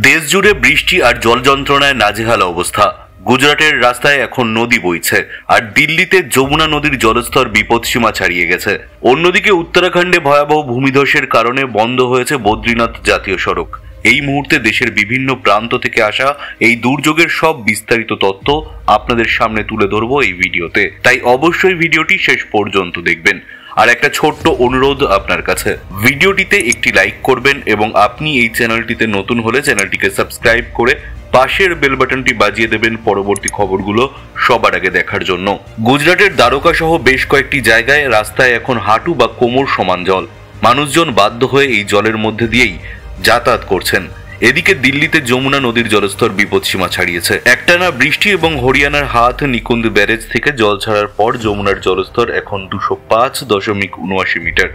দেশ জুড়ে বৃষ্টি আর জল যন্ত্রণায় নাজেহাল অবস্থা। গুজরাটের রাস্তায় এখন নদী বইছে, আর দিল্লিতে যমুনা নদীর জলস্তর বিপদসীমা ছাড়িয়ে গেছে। অন্যদিকে উত্তরাখণ্ডে ভয়াবহ ভূমিধসের কারণে বন্ধ হয়েছে বদ্রীনাথ জাতীয় সড়ক। এই মুহূর্তে দেশের বিভিন্ন প্রান্ত থেকে আসা এই দুর্যোগের সব বিস্তারিত তথ্য আপনাদের সামনে তুলে ধরবো এই ভিডিওতে, তাই অবশ্যই ভিডিওটি শেষ পর্যন্ত দেখবেন। আর একটা ছোট্ট অনুরোধ আপনার কাছে, ভিডিওটিতে একটি লাইক করবেন এবং আপনি এই চ্যানেলটিতে নতুন হলে চ্যানেলটিকে সাবস্ক্রাইব করে পাশের বেল বাটনটি বাজিয়ে দেবেন পরবর্তী খবরগুলো সবার আগে দেখার জন্য। গুজরাটের দ্বারকা সহ বেশ কয়েকটি জায়গায় রাস্তায় এখন হাঁটু বা কোমর সমান জল। মানুষজন বাধ্য হয়ে এই জলের মধ্যে দিয়েই যাতায়াত করছেন। এদিকে দিল্লিতে যমুনা নদীর জলস্তর বিপদসীমা ছাড়িয়েছে। একটানা বৃষ্টি এবং হরিয়ানার হাত নিকুঞ্জ ব্যারেজ থেকে জল ছাড়ার পর যমুনার জলস্তর এখন 205.79 মিটার।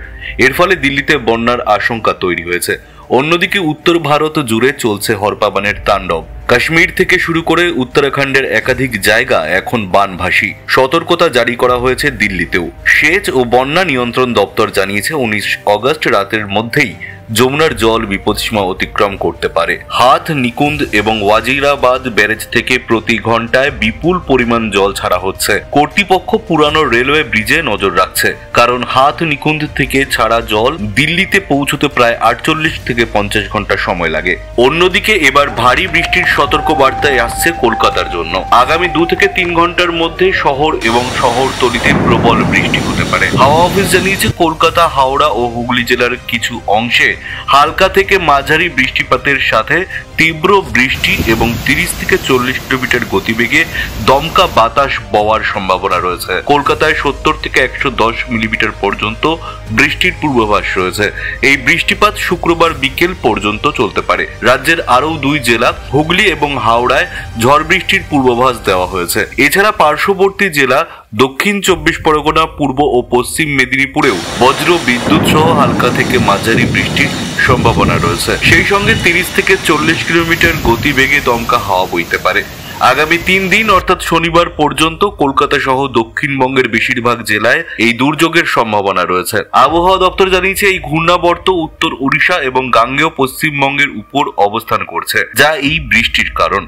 এর ফলে দিল্লিতে বন্যার আশঙ্কা তৈরি হয়েছে। অন্যদিকে উত্তর ভারত জুড়ে চলছে হরপাবানের তাণ্ডব। কাশ্মীর থেকে শুরু করে উত্তরাখণ্ডের একাধিক জায়গা এখন বানভাসী। সতর্কতা জারি করা হয়েছে দিল্লিতেও। সেচ ও বন্যা নিয়ন্ত্রণ দপ্তর জানিয়েছে 19 অগস্ট রাতের মধ্যেই যমুনার জল বিপদসীমা অতিক্রম করতে পারে। হাত নিকুঞ্জ এবং ওয়াজিরাবাদ ব্যারেজ থেকে প্রতি ঘন্টায় বিপুল পরিমাণ জল ছাড়া হচ্ছে। কর্তৃপক্ষ পুরানো রেলওয়ে ব্রিজে নজর রাখছে, কারণ হাত নিকুঞ্জ থেকে ছাড়া জল দিল্লিতে পৌঁছতে প্রায় 48 থেকে 50 ঘন্টা সময় লাগে। অন্যদিকে এবার ভারী বৃষ্টির সতর্ক বার্তায় আসছে কলকাতার জন্য। আগামী 2 থেকে 3 ঘন্টার মধ্যে শহর এবং শহরতলিতে প্রবল বৃষ্টি হতে পারে। হাওয়া অফিস জানিয়েছে কলকাতা, হাওড়া ও হুগলি জেলার কিছু অংশে হালকা থেকে মাঝারি বৃষ্টিপাতের সাথে তীব্র বৃষ্টি এবং 30 থেকে 40 কিলোমিটার গতিবেগে দমকা বাতাস বওয়ার সম্ভাবনা রয়েছে। কলকাতায় 70 থেকে 110 মিলিমিটার পর্যন্ত বৃষ্টির পূর্বাভাস রয়েছে। এই বৃষ্টিপাত শুক্রবার বিকেল পর্যন্ত চলতে পারে। রাজ্যের আরও 2 জেলা হুগলি এবং হাওড়ায় ঝড় বৃষ্টির পূর্বাভাস দেওয়া হয়েছে। এছাড়া পার্শ্ববর্তী জেলা দক্ষিণ 24 পরগনা, পূর্ব ও পশ্চিম মেদিনীপুরেও বজ্র বিদ্যুৎ সহ হালকা থেকে মাঝারি বৃষ্টির সম্ভাবনা রয়েছে। সেই সঙ্গে 30 থেকে 40 কিলোমিটার গতিবেগে দমকা হাওয়া বইতে পারে। আগামী 3 দিন অর্থাৎ শনিবার পর্যন্ত কলকাতা সহ দক্ষিণবঙ্গের বেশিরভাগ জেলায় এই দুর্যোগের সম্ভাবনা রয়েছে। আবহাওয়া দপ্তর জানিয়েছে এই ঘূর্ণাবর্ত উত্তর ওড়িশা এবং গাঙ্গেয় পশ্চিমবঙ্গের উপর অবস্থান করছে, যা এই বৃষ্টির কারণ।